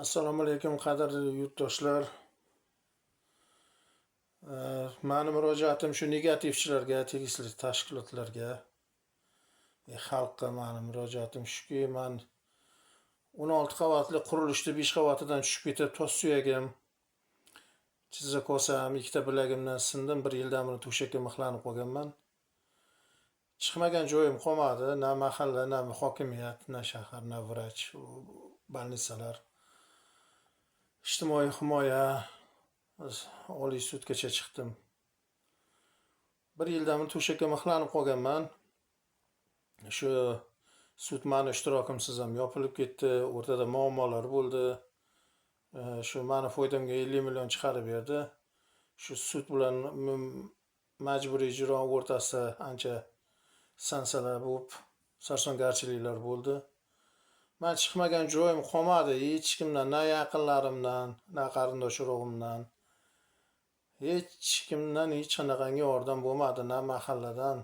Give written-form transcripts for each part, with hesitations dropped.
Assalomu alaykum qadrli yurtdoshlar. Meni murojaatim shu negativchilarga, tegishli tashkilotlarga, xalqqa meni murojaatim shuki, men 16 qavatli qurilishda 5 qavatidan tushib ketib, tos suyagim, chizza kosam, ikkita bilagimdan sindim, 1 yildan beri to'shakka mixlanib qolganman. Chiqmagan joyim qolmadi, na mahalla, na hokimiyat, na shahar, na vrach, больницаlar. Ijtimoiy himoya Oliy sudgacha chiqdim. 1 yildan to'shakka mixlanib qolganman. Shu sud meni ishtirokimsiz ham yopilib ketdi. O'rtada muammolar bo'ldi. Shu meni foydamga 50 million chiqarib berdi. Shu sud bilan majburiy ijro o'rtasida ancha sansalar bo'lib, sarsongarchiliklar bo'ldi. Men chiqmagan joyim qolmadi, hech kimdan, na yaqinlarimdan, na qarindosh urug'imdan, hech kimdan hech qanaqangi yordam bo'lmadi, na mahalladan.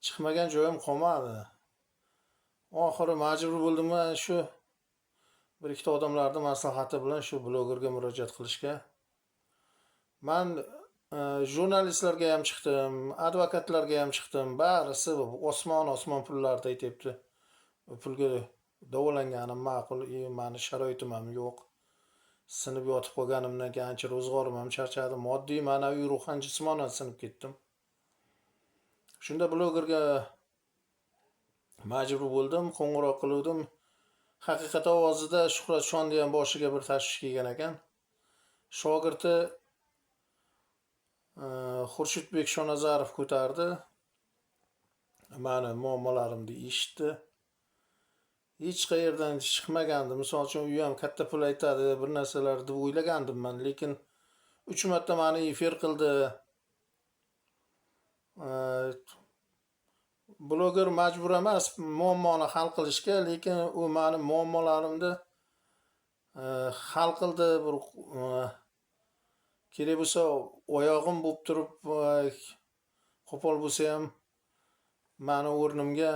Chiqmagan joyim qolmadi. Oxiri majbur bo'ldim shu bir ikkita odamlarning maslahati bilan shu blogerga murojaat qilishga. Men jurnalistlarga ham chiqdim, advokatlarga ham chiqdim, barisi osmon pullarni aytibdi. Pulga davolanganim ma'qul, meni sharoitim ham yo'q. Sinib yotib qolganimdan keyin ancha ro'zg'orim ham charchadi, moddiy, ma'naviy, ruhan, jismonan sinib ketdim. Shunda blogerga majbur bo'ldim, qo'ng'iroq qildim. Haqiqat ovozida Shuhrat Shondiyan boshiga bir tashvish kelgan ekan. Shogirdi Xurshidbek Shonazarov ko'tardi. Meni muammolarimni eshitdi. Hech qayerdan chiqmagandim. Misol uchun u ham katta pul aytadi, bir narsalar deb o'ylagandim men, lekin 3 marta meni efir qildi. Bloger majbur emas muammoni hal qilishga, lekin u meni muammolarimni hal qildi. Bir kerak bo'lsa oyog'im bo'lib turib, qo'pol bo'lsa ham meni o'rnimga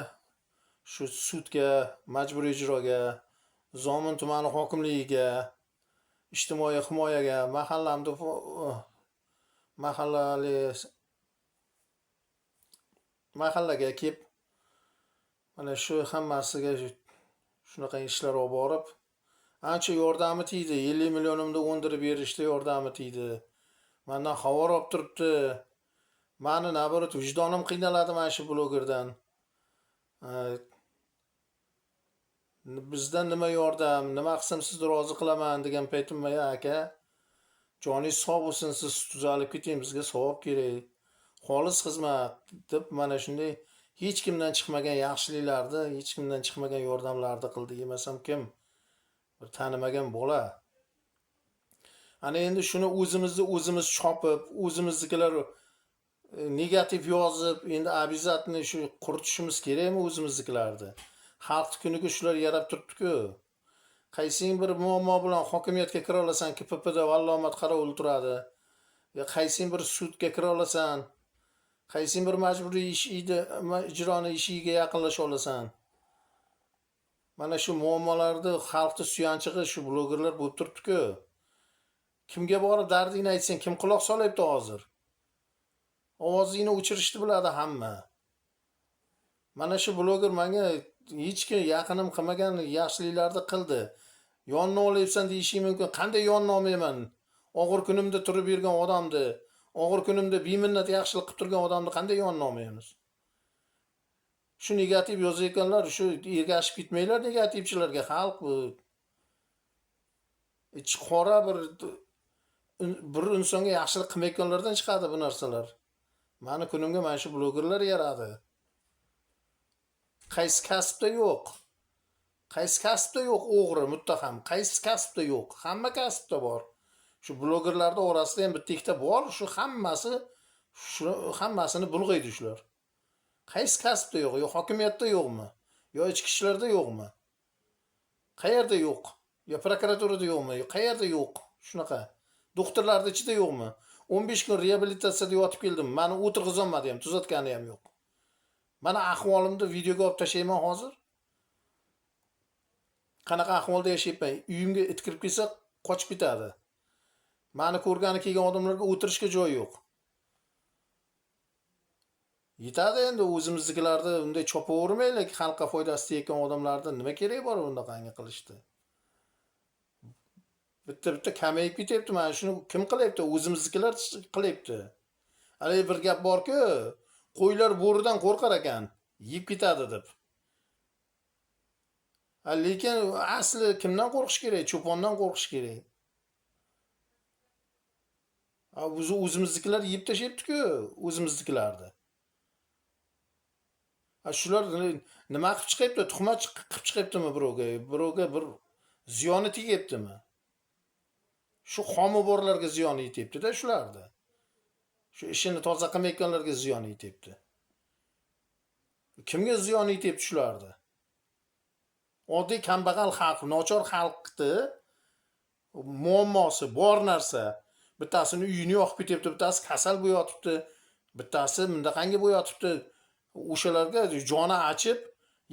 shu sudga, majburiy ijroga, Zomin tumani hokimligiga, ijtimoiy himoyaga, mahallaga kelib, mana shu hammasiga shunaqa ishlar olib borib, ancha yordami tegdi. 50 millionimni o'ndirib berishda yordami tegdi. Mendan xabar olib turibdi. Meni nabarat vijdonim qiynaladi mana shu blogerdan. Bizdan nima yordam, nima qilsam sizni rozi qilaman degan paytimda, aka, joningiz sog' bo'lsin, siz tuzalib keting, bizga savob kerak, xolis xizmat deb mana shunday hech kimdan chiqmagan yaxshiliklarni, hech kimdan chiqmagan yordamlarni qildi. Yemasam kim? Bir tanimagan bola. Ana endi shuni o'zimiz chopib, o'zimiznikilar negativ yozib, endi obязательно shu quritishimiz kerakmi o'zimiznikilarni? Xalq kuniga shular yarab turibdi-ku. Qaysing bir muammo bilan hokimiyatga kira olasan, KPPda vallomat qarovul turadi. Ya qaysing bir sudga kira olasan, qaysing bir majburiy ijroni ishiga yaqinlasha olasan. Mana shu muammolarni xalqning suyanchig'i shu blogerlar bo'lib turibdi-ku. Kimga borib dardingni aytsang, kim quloq solayapti hozir? Ovozingni o'chirishni biladi hamma. Mana shu bloger menga hech kim yaqinim qilmagan yaxshiliklarni qildi. Yonni olyapsan deyishing mumkin. Qanday yonni olmayman? Og'ir kunimda turib bergan odamni, og'ir kunimda beminnat yaxshilik qilib turgan odamni qanday yonni olmaymiz? Shu negativ yozayotganlar, shu ergashib ketmanglar negativchilarga. Xalq bu ichi qora bir insonga yaxshilik qilmayotganlardan chiqadi bu narsalar. Meni kunimga mana shu blogerlar yaradi. Qaysi kasbda yo'q? Qaysi kasbda yo'q o'g'ri, muttaham? Qaysi kasbda yo'q? Hamma kasbda bor. Shu blogerlarning orasida ham bitta ikkita bor, shu hammasini bulg'aydi shular. Qaysi kasbda yo'q? Yo hokimiyatda yo'qmi? Yo ichki ishlarda yo'qmi? Qayerda yo'q? Yo prokuraturada yo'qmi? Yo qayerda yo'q? Shunaqa. Doktorlarning ichida yo'qmi? 15 kun reabilitatsiyada yotib keldim. Meni o'tirg'izolmadi ham, tuzatgani ham yo'q. Mana ahvolimni videoga olib tashlayman hozir. qanaqa ahvolda yashayapman? Uyimga it kirib kelsa qochib ketadi. Mani ko'rgani kelgan odamlarga o'tirishga joy yo'q. Yetadi endi o'zimiznikilarni unday chopavermaylik, xalqqa foydasi tegayotgan odamlarni nima kerak bor bunaqangi qilishdi? Bitta kamayib ketyapti. Mana shuni kim qilyapti? O'zimiznikilar qilyapti. Hali bir gap bor-ku, qo'ylar bo'ridan qo'rqar ekan, yeb ketadi deb. Lekin asli kimdan qo'rqish kerak? Cho'pondan qo'rqish kerak. O'zimiznikilar yeb tashlayapti-ku, o'zimiznikilarni. Shular nima qilib chiqyapti? Tuhmat qilib chiqyaptimi birovga? Birovga bir ziyoni tegyaptimi? Shu xomi borlarga ziyoni yetyapti-da shularni. Shu ishini toza qilmayotganlarga ziyoni yetyapti. Kimga ziyoni yetyapti shularni? Oddiy kambag'al xalq, nochor xalqni muammosi bor narsa. Bittasini uyini yoqib ketyapti, bittasi kasal bo'yotibdi, bittasi mundaqangi bo'yotibdi. O'shalarga joni achib,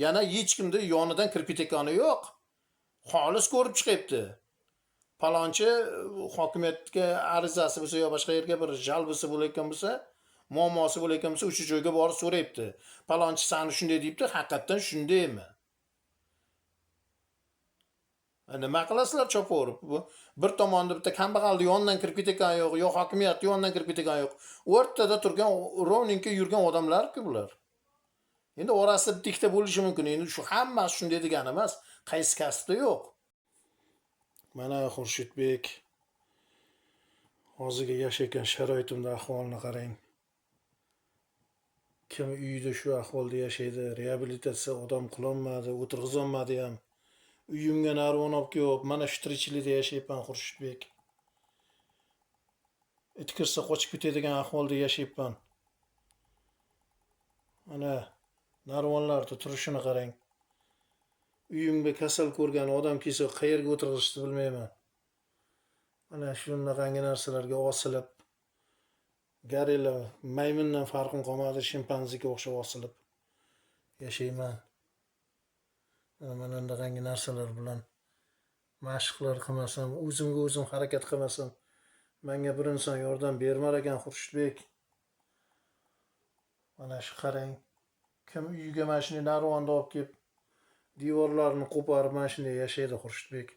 yana hech kimda yonidan kirib ketayotgani yo'q. Xolis ko'rib chiqyapti. Palonchi hokimiyatga arizasi bo'lsa yo boshqa yerga bir jalbisi bo'layotgan bo'lsa, muammosi bo'layotgan bo'lsa, o'sha joyga borib so'rayapti. Palonchi sani shunday deyapti, haqiqatan shundaymi? Nima qilasizlar chopaverib? Bir tomonda bitta kambag'alni yonidan kirib ketayotgani yo'q, yo hokimiyatni yonidan kirib ketayotgani yo'q. O'rtada turgan rovninka yurgan odamlar-ku bular. Endi orasida bitta ikkita bo'lishi mumkin. Endi shu hammasi shunday degani emas. Qaysi kasbda yo'q. Mana Xurshidbek hozirgi yashayotgan sharoitimda ahvolni qarang. Kim uyida shu ahvolda yashaydi, reabilitatsiya odam qilolmadi, o'tirg'izolmadi ham. Uyimga narvon olib kelib, mana shu tirikchilikda yashayapman Xurshidbek. It kirsa qochib ketadigan ahvolda yashayapman. Mana narvonlarda turishini qarang. Uyimga kasal ko'rgan odam kelsa qayerga o'tirg'izishni bilmayman. Mana shunaqangi narsalarga osilib, gorilla maymundan farqim qolmadi, shimpanziga o'xshab osilib yashayman. Mana shunaqangi narsalar bilan mashqlar qilmasam, o'zimga o'zim harakat qilmasam, menga bir inson yordam bermar ekan Xurshidbek. Mana shu qarang. Kim uyiga mana shunday narvonni olib kelib, devorlarni qo'parib mana shunday yashaydi Xurshidbek.